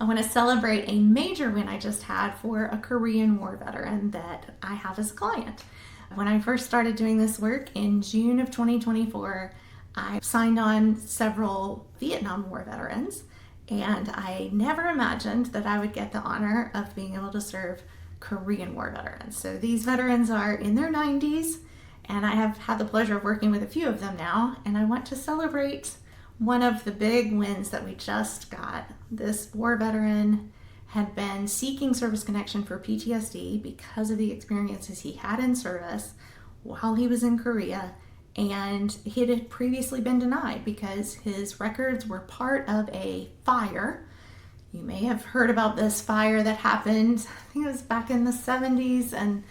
I want to celebrate a major win I just had for a Korean War veteran that I have as a client. When I first started doing this work in June of 2024, I signed on several Vietnam War veterans, and I never imagined that I would get the honor of being able to serve Korean War veterans. So these veterans are in their 90s, and I have had the pleasure of working with a few of them now, and I want to celebrate one of the big wins that we just got. This war veteran had been seeking service connection for PTSD because of the experiences he had in service while he was in Korea, and he had previously been denied because his records were part of a fire. You may have heard about this fire that happened, I think it was back in the 70s, and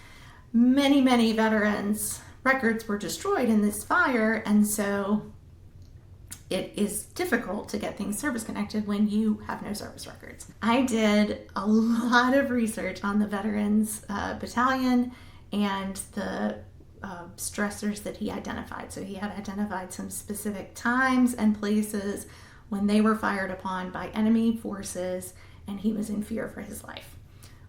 many veterans' records were destroyed in this fire, and so it is difficult to get things service connected when you have no service records. I did a lot of research on the veterans battalion and the stressors that he identified. So he had identified some specific times and places when they were fired upon by enemy forces and he was in fear for his life.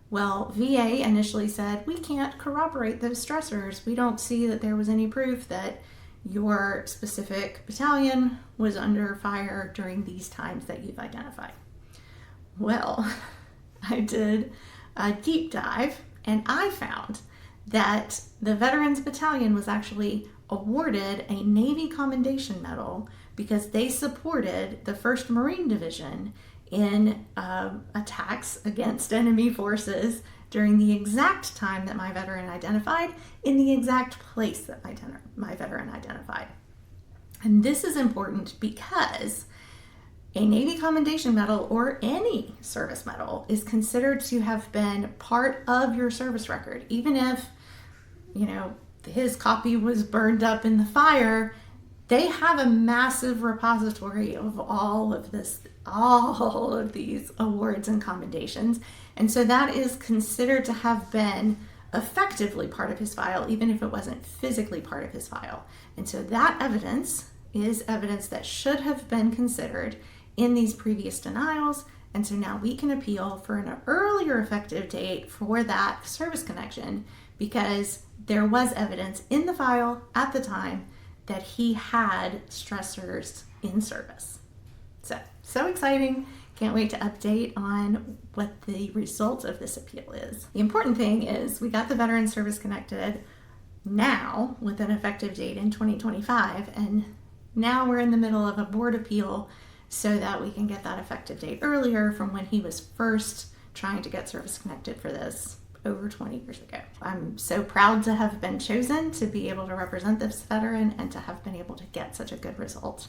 Well, VA initially said, we can't corroborate those stressors. We don't see that there was any proof that your specific battalion was under fire during these times that you've identified. Well, I did a deep dive and I found that the Veterans Battalion was actually awarded a Navy Commendation Medal because they supported the 1st Marine Division in attacks against enemy forces during the exact time that my veteran identified, in the exact place that my veteran identified. And this is important because a Navy Commendation Medal or any service medal is considered to have been part of your service record. Even if, his copy was burned up in the fire, they have a massive repository of all of these awards and commendations. And so that is considered to have been effectively part of his file, even if it wasn't physically part of his file. And so that evidence is evidence that should have been considered in these previous denials. And so now we can appeal for an earlier effective date for that service connection because there was evidence in the file at the time that he had stressors in service. So exciting. Can't wait to update on what the result of this appeal is. The important thing is we got the veteran service connected now with an effective date in 2025, and now we're in the middle of a board appeal so that we can get that effective date earlier from when he was first trying to get service connected for this over 20 years ago. I'm so proud to have been chosen to be able to represent this veteran and to have been able to get such a good result.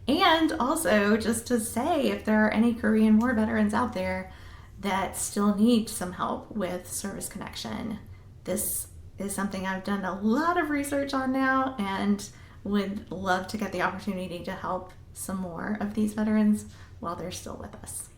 And also just to say, if there are any Korean War veterans out there that still need some help with service connection, this is something I've done a lot of research on now and would love to get the opportunity to help some more of these veterans while they're still with us.